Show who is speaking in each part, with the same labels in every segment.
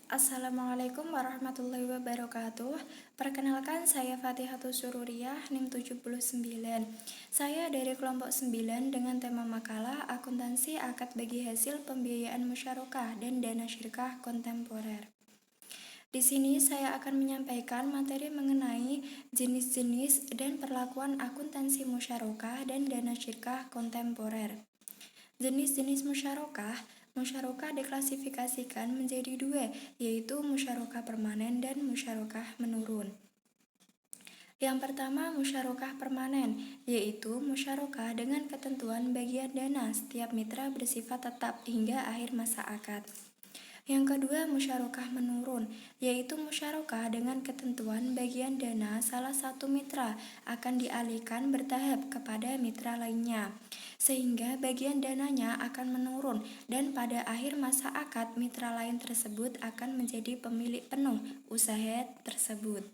Speaker 1: Assalamualaikum warahmatullahi wabarakatuh. Perkenalkan, saya Fatihatul Sururiyah, NIM 79. Saya dari kelompok 9 dengan tema makalah Akuntansi Akad Bagi Hasil Pembiayaan Musyarakah dan Dana Syirkah Kontemporer. Di sini saya akan menyampaikan materi mengenai jenis-jenis dan perlakuan akuntansi musyarakah dan dana syirkah kontemporer. Jenis-jenis musyarakah diklasifikasikan menjadi dua, yaitu musyarakah permanen dan musyarakah menurun. Yang pertama, musyarakah permanen, yaitu musyarakah dengan ketentuan bagian dana setiap mitra bersifat tetap hingga akhir masa akad. Yang kedua, musyarakah menurun, yaitu musyarakah dengan ketentuan bagian dana salah satu mitra akan dialihkan bertahap kepada mitra lainnya, sehingga bagian dananya akan menurun dan pada akhir masa akad mitra lain tersebut akan menjadi pemilik penuh usaha tersebut.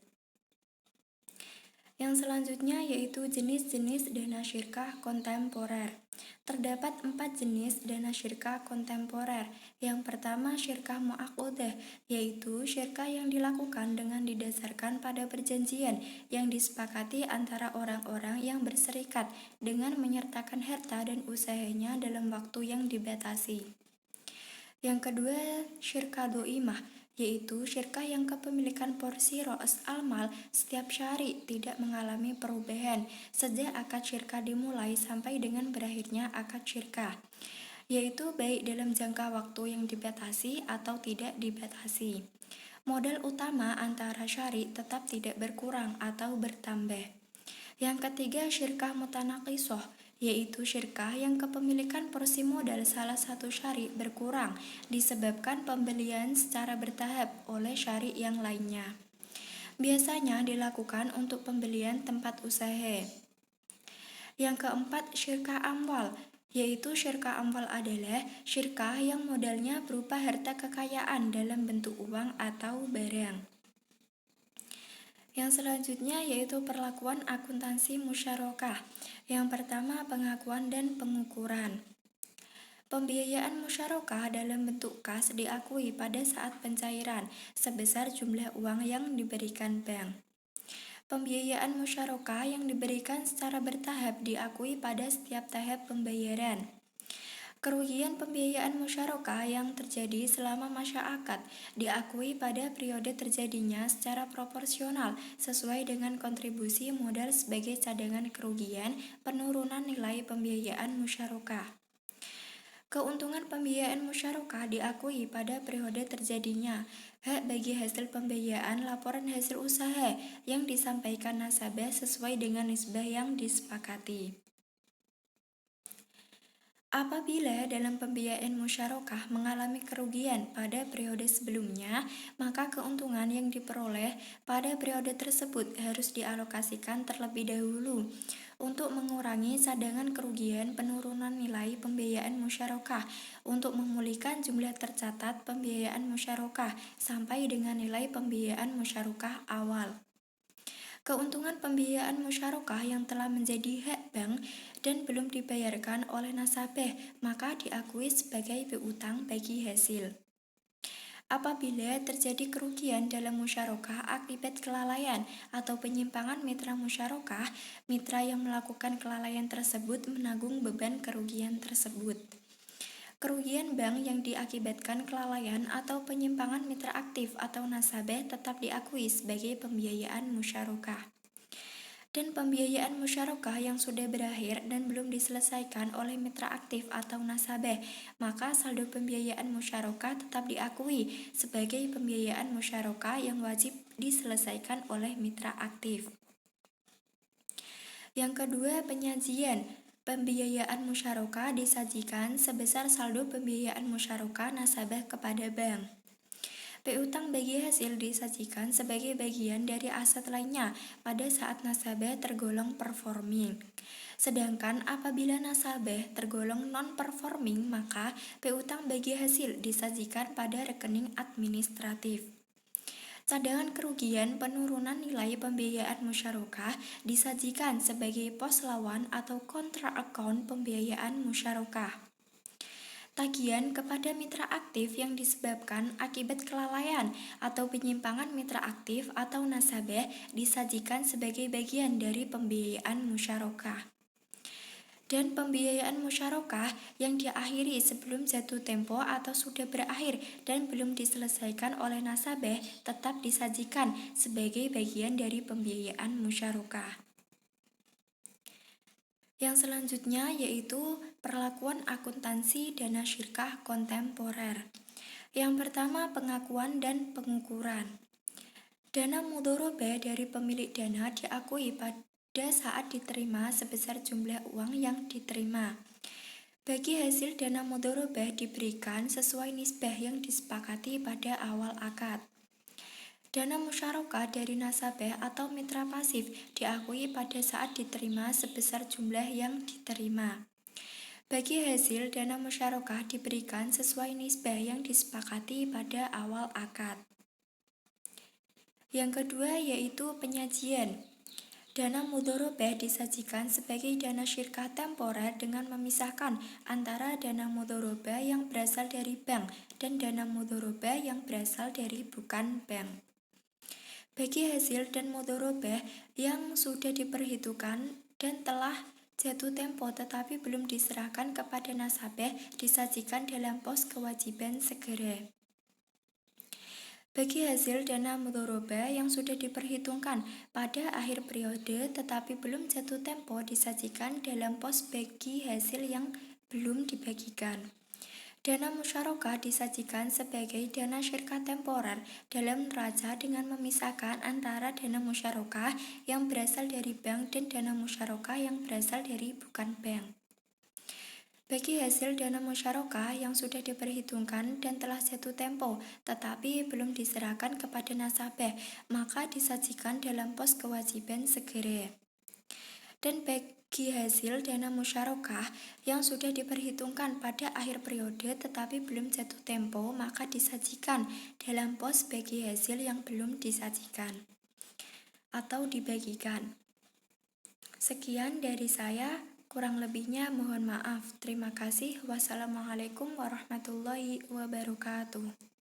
Speaker 1: Yang selanjutnya yaitu jenis-jenis dana syirkah kontemporer. Terdapat 4 jenis dana syirkah kontemporer. Yang pertama, syirkah mu'aqodah, yaitu syirkah yang dilakukan dengan didasarkan pada perjanjian yang disepakati antara orang-orang yang berserikat dengan menyertakan harta dan usahanya dalam waktu yang dibatasi. Yang kedua, syirkah doimah, yaitu syirkah yang kepemilikan porsi ro'as al-mal setiap syari tidak mengalami perubahan sejak akad syirkah dimulai sampai dengan berakhirnya akad syirkah, yaitu baik dalam jangka waktu yang dibatasi atau tidak dibatasi. Modal utama antara syari tetap tidak berkurang atau bertambah. Yang ketiga, syirkah mutanaqishoh, yaitu syirkah yang kepemilikan porsi modal salah satu syari berkurang disebabkan pembelian secara bertahap oleh syari yang lainnya. Biasanya dilakukan untuk pembelian tempat usaha. Yang keempat, syirkah amwal, yaitu syirkah amwal adalah syirkah yang modalnya berupa harta kekayaan dalam bentuk uang atau barang. Yang selanjutnya yaitu perlakuan akuntansi musyarakah. Yang pertama, pengakuan dan pengukuran. Pembiayaan musyarakah dalam bentuk kas diakui pada saat pencairan sebesar jumlah uang yang diberikan bank. Pembiayaan musyarakah yang diberikan secara bertahap diakui pada setiap tahap pembayaran. Kerugian pembiayaan musyarakah yang terjadi selama masa akad diakui pada periode terjadinya secara proporsional sesuai dengan kontribusi modal sebagai cadangan kerugian penurunan nilai pembiayaan musyarakah. Keuntungan pembiayaan musyarakah diakui pada periode terjadinya hak bagi hasil pembiayaan laporan hasil usaha yang disampaikan nasabah sesuai dengan nisbah yang disepakati. Apabila dalam pembiayaan musyarakah mengalami kerugian pada periode sebelumnya, maka keuntungan yang diperoleh pada periode tersebut harus dialokasikan terlebih dahulu untuk mengurangi cadangan kerugian penurunan nilai pembiayaan musyarakah untuk memulihkan jumlah tercatat pembiayaan musyarakah sampai dengan nilai pembiayaan musyarakah awal. Keuntungan pembiayaan musyarakah yang telah menjadi hak bank dan belum dibayarkan oleh nasabah maka diakui sebagai piutang bagi hasil. Apabila terjadi kerugian dalam musyarakah akibat kelalaian atau penyimpangan mitra musyarakah, mitra yang melakukan kelalaian tersebut menanggung beban kerugian tersebut. Kerugian bank yang diakibatkan kelalaian atau penyimpangan mitra aktif atau nasabah tetap diakui sebagai pembiayaan musyarakah. Dan pembiayaan musyarakah yang sudah berakhir dan belum diselesaikan oleh mitra aktif atau nasabah, maka saldo pembiayaan musyarakah tetap diakui sebagai pembiayaan musyarakah yang wajib diselesaikan oleh mitra aktif. Yang kedua, penyajian. Pembiayaan musyarakah disajikan sebesar saldo pembiayaan musyarakah nasabah kepada bank. Piutang bagi hasil disajikan sebagai bagian dari aset lainnya pada saat nasabah tergolong performing. Sedangkan apabila nasabah tergolong non-performing, maka piutang bagi hasil disajikan pada rekening administratif. Cadangan kerugian penurunan nilai pembiayaan musyarakah disajikan sebagai pos lawan atau kontra account pembiayaan musyarakah. Tagihan kepada mitra aktif yang disebabkan akibat kelalaian atau penyimpangan mitra aktif atau nasabah disajikan sebagai bagian dari pembiayaan musyarakah. Dan pembiayaan musyarakah yang diakhiri sebelum jatuh tempo atau sudah berakhir dan belum diselesaikan oleh nasabah tetap disajikan sebagai bagian dari pembiayaan musyarakah. Yang selanjutnya yaitu perlakuan akuntansi dana syirkah kontemporer. Yang pertama, pengakuan dan pengukuran. Dana mudharabah dari pemilik dana diakui pada saat diterima sebesar jumlah uang yang diterima. Bagi hasil dana mudharabah diberikan sesuai nisbah yang disepakati pada awal akad. Dana musyarakah dari nasabah atau mitra pasif diakui pada saat diterima sebesar jumlah yang diterima. Bagi hasil dana musyarakah diberikan sesuai nisbah yang disepakati pada awal akad. Yang kedua yaitu penyajian. Dana mudharabah disajikan sebagai dana syirkah temporer dengan memisahkan antara dana mudharabah yang berasal dari bank dan dana mudharabah yang berasal dari bukan bank. Bagi hasil dan mudharabah yang sudah diperhitungkan dan telah jatuh tempo tetapi belum diserahkan kepada nasabah disajikan dalam pos kewajiban segera. Bagi hasil dana mudharabah yang sudah diperhitungkan pada akhir periode tetapi belum jatuh tempo disajikan dalam pos bagi hasil yang belum dibagikan. Dana musyarakah disajikan sebagai dana syirkah temporer dalam neraca dengan memisahkan antara dana musyarakah yang berasal dari bank dan dana musyarakah yang berasal dari bukan bank. Bagi hasil dana musyarakah yang sudah diperhitungkan dan telah jatuh tempo tetapi belum diserahkan kepada nasabah, maka disajikan dalam pos kewajiban segera. Dan bagi hasil dana musyarakah yang sudah diperhitungkan pada akhir periode tetapi belum jatuh tempo, maka disajikan dalam pos bagi hasil yang belum disajikan atau dibagikan. Sekian dari saya, kurang lebihnya mohon maaf. Terima kasih. Wassalamualaikum warahmatullahi wabarakatuh.